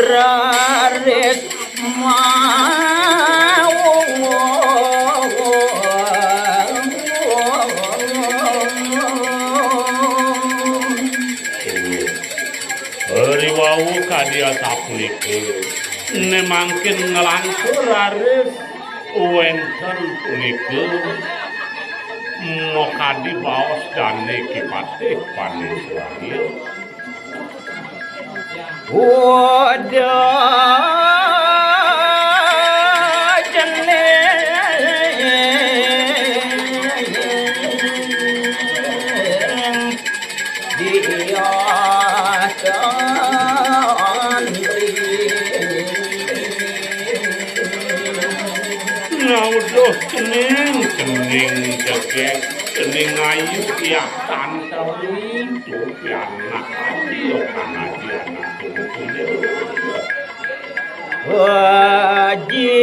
raris mau hari wau kadia sapuliku nemangkin ngelangkur raris wenten puniku mokadi baos dane kipatih paniswani wadah jeneng dia santri nauduh cening jegek cening ayu tiap tantri tupi anak adio kanadiana wajib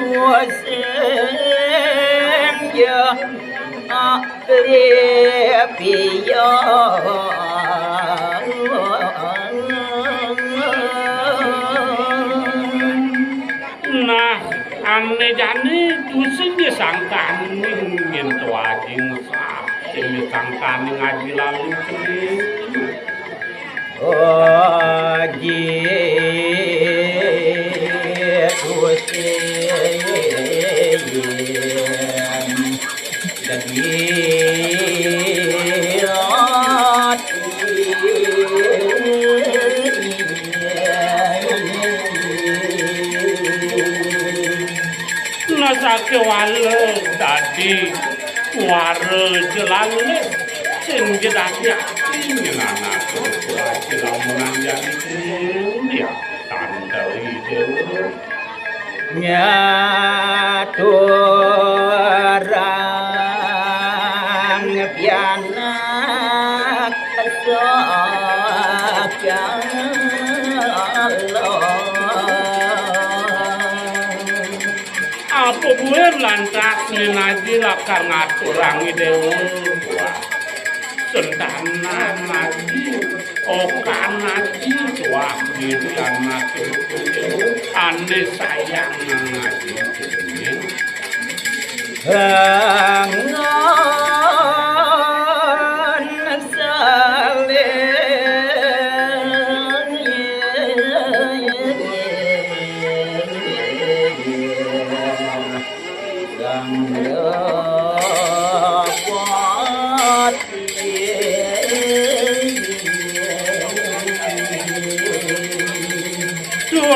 dosen ya akrepia nah ane jane dusin disangkan ngintu ajing sah sing disangkan ngaji lalu cening wajib dosen nasake wale dadi ware jelale sing jedaki nyenana kuwi lamunan jadi dia tandai dewe nyaturang pianak apa buer lantas ninaji lakar ngaturangi dewe sentana naji okan naji wah dirian naji ane sayang naji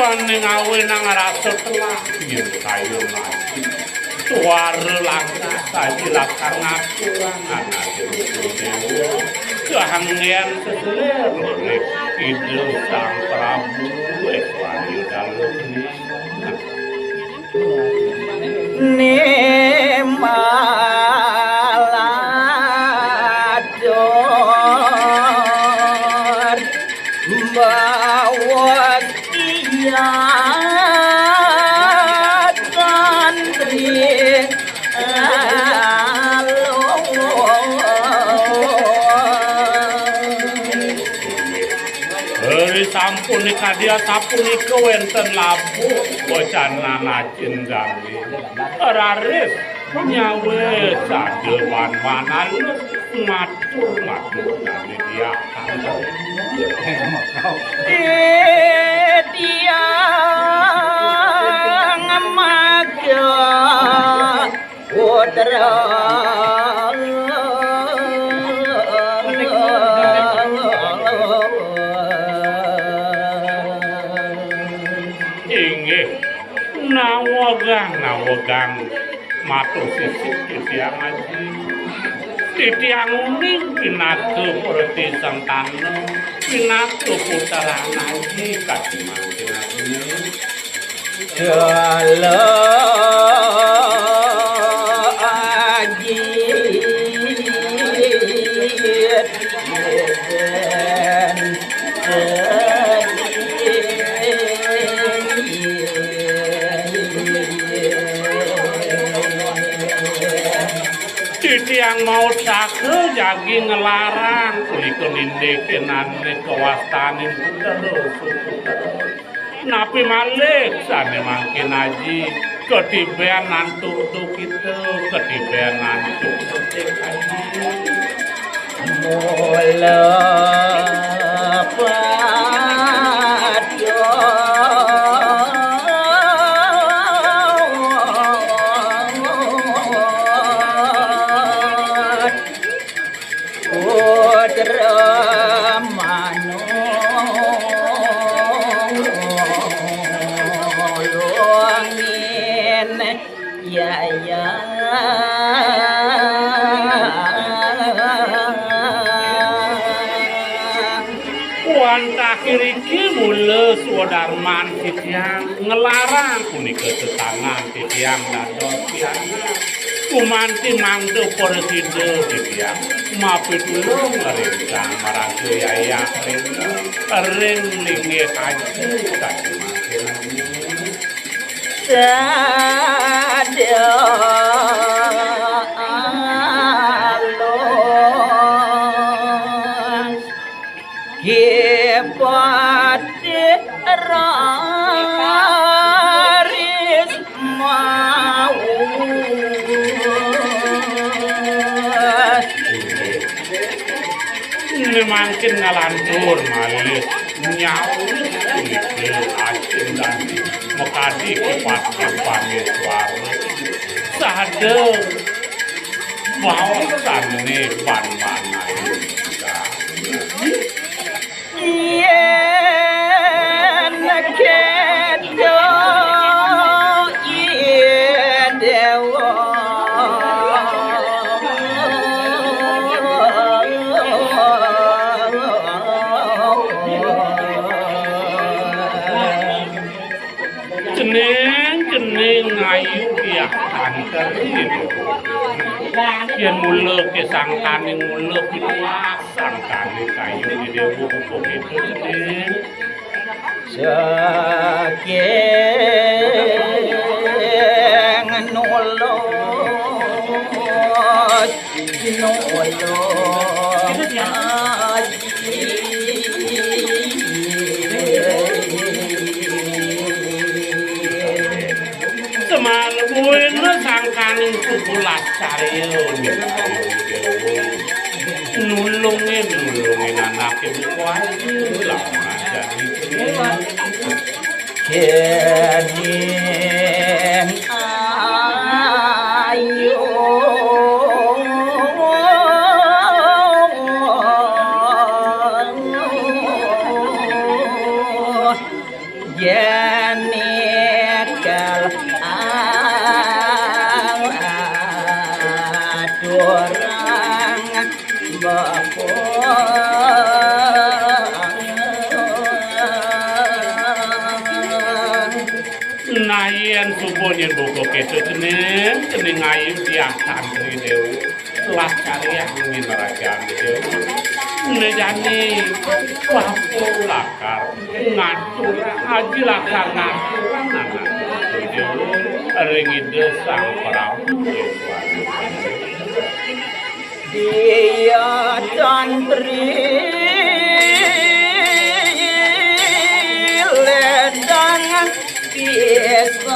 angan ning awe nang rasa telah yen kayu lagi suara langkah saji lakar ngaturan anak dewa kehangian seselir idul sang prabu eswani dalam ni malador bawa tantri hari sampun kadia sapunika wenten labu bocana najin dami raris nyawe sadewan manalus matur dari dia dia ngamaga putra inggih nawagang matur sisik titiang aji titiang uning pinaku perti santana pinaku putra aji kadimangkin aji jala aji Titiang mau sakhe jagi ngelarang kuliko nindekenane kewastanin terus. Napi malik sane mangkin aji ketibean nantur tu kita ketibean nantur mula padyo putra manolongin ya Wanta kiriki mula swadarman titiang ngelarang punika tetangan titiang dadot tiana kumanti mangdo poreside titiang mapi tulung rencang marang yaya ring linge kaji kaji Kepati raris mau ini makin ngalantur malis nyaur kulit asin dan mekadi kepat-kepat suara sahade bawa sanne pan-panai yen kedo dewa Kening ayu ya kanterin yen mula ke sangkaning mula pituas sangkane kayu di dewu hukum itu kening saking nolong Semalbuin sangkaning subulas caryo nulungin anake buku ayu lama jadi kening ayu jenikal adorang Nayen subuhnya buku ketu kening ayu dia santri dewu telah karya ingin raja dewu nejani wapu lakar ngatur haji lakar ngatur anak dewu ringi desang perahu dia santri ledang pisan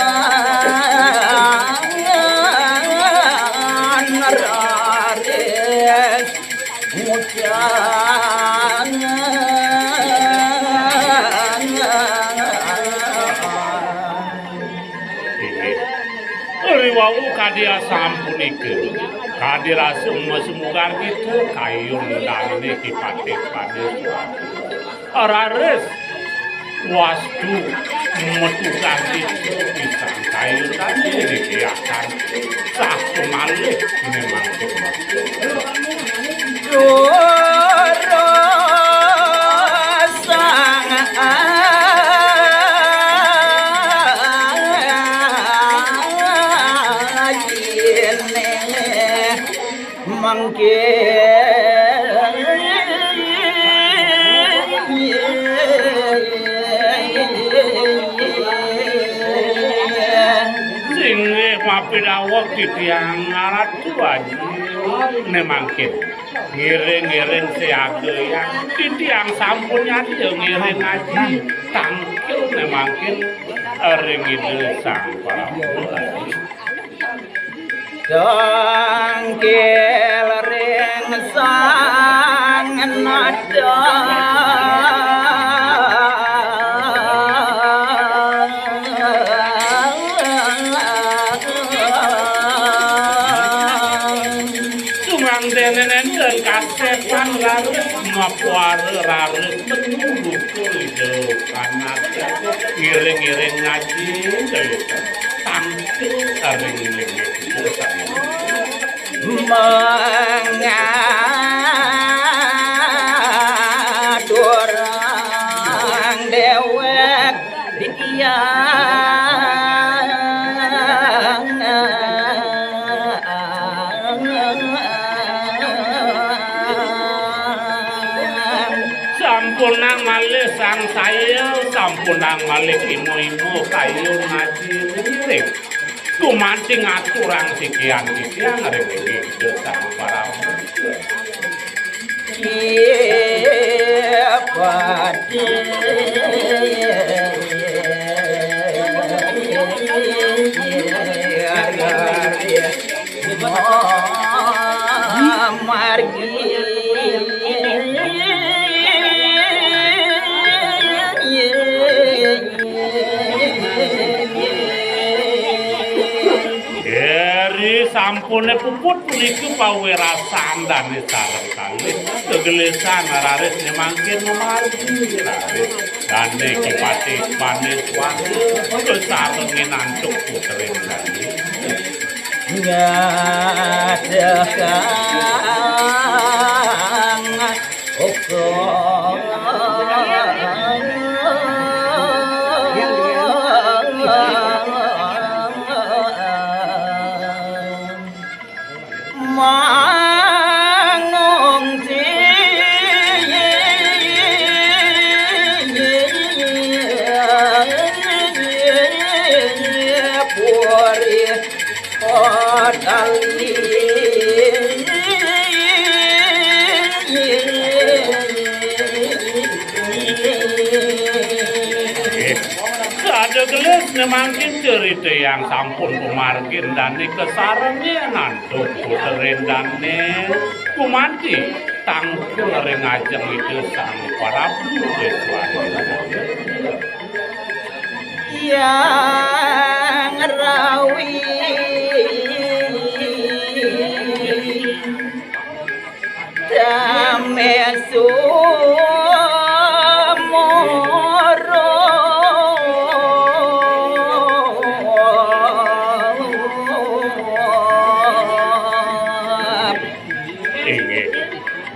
raris mujan riwau kadia sampunike kadira semua semugar itu kayun dalne kipatik pada arares wastu metukan itu pisang kayun tadi dibiarkan satu malih memang pidawak titiang ngarat tuaji nemangkin ngiring-ngiring siaga yang titiang sampunnya dia ngiring aji tangkil nemangkin ring ide sang para tangkil ring sang nada nenen kasepan larut ngapuar larut menurut hidup anak ngiring-ngiring ngaji tampil ring-ring mengadorang dewek dia sampunang malih sang saya sampunang malih imu-imu kayu ngaji ring kumancing aturang sikian sikian ring iki sang para sampune puput puniki pawerasan dan sareng kali kegelesan raris nemangkin memargi raris dan iki pati panes wangi kesarengin antuk putrin kali ngadekang ukur gelis nemangkin cerita yang sampun kumargin dan kesarengnya nantuk puterin dan kumanti tangkil ring ajeng itu sang para yang rawi damesu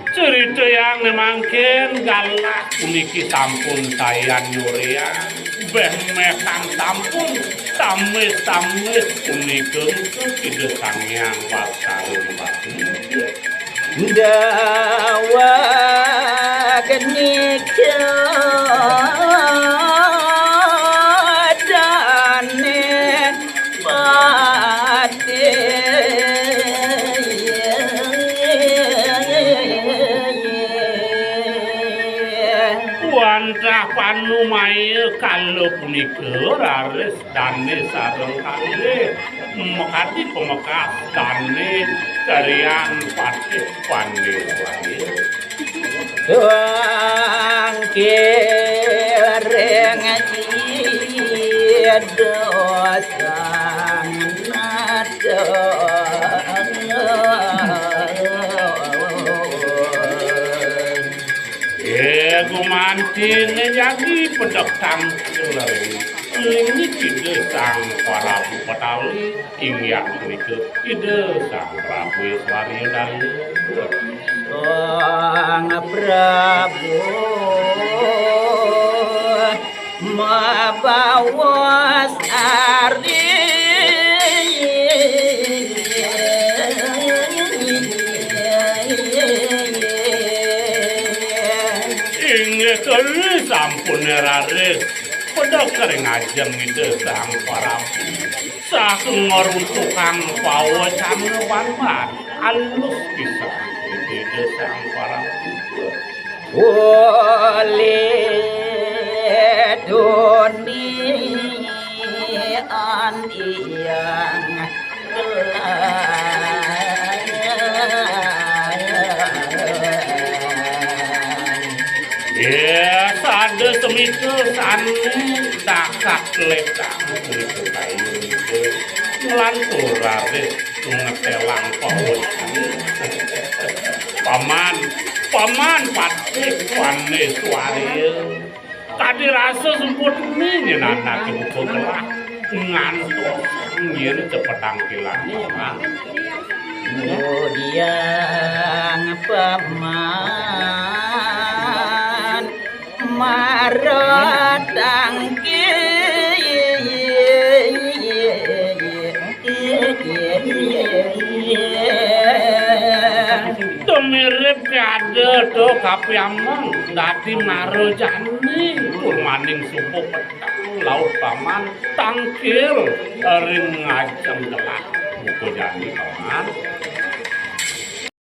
cerita yang nemangkin galak puniki sampun saya nyuria beh mekan sampun tamis puniki ide sang yang bakal dawa genika dane pati wantah panumaya kalau punika raris dane sareng kali mekati pemekas dane karian patih pandai tangkil ring dosa nada gumantin jadi pedok tangkil ini ide sang para bupatali ingyak itu ide sang Prabu Iswaryo dan sang Prabu mabawas ari ingkang sampun raris pedok kering ajeng ide sang para sasengor tukang pawacan wanpan alus kisah di sang para oleh duniaan yang ya sada semiko sanu dakak lekang itu kayu lan turare ngetelang paman patik pane suari tadi rasa semput ini anak ibu telah ngantuk ngir cepetang kilang kemudian paman marodang mirip kade to kapiamon dadi marojani kurmaning suku petang laut paman tangkil ring ngajeng telah buku jani paman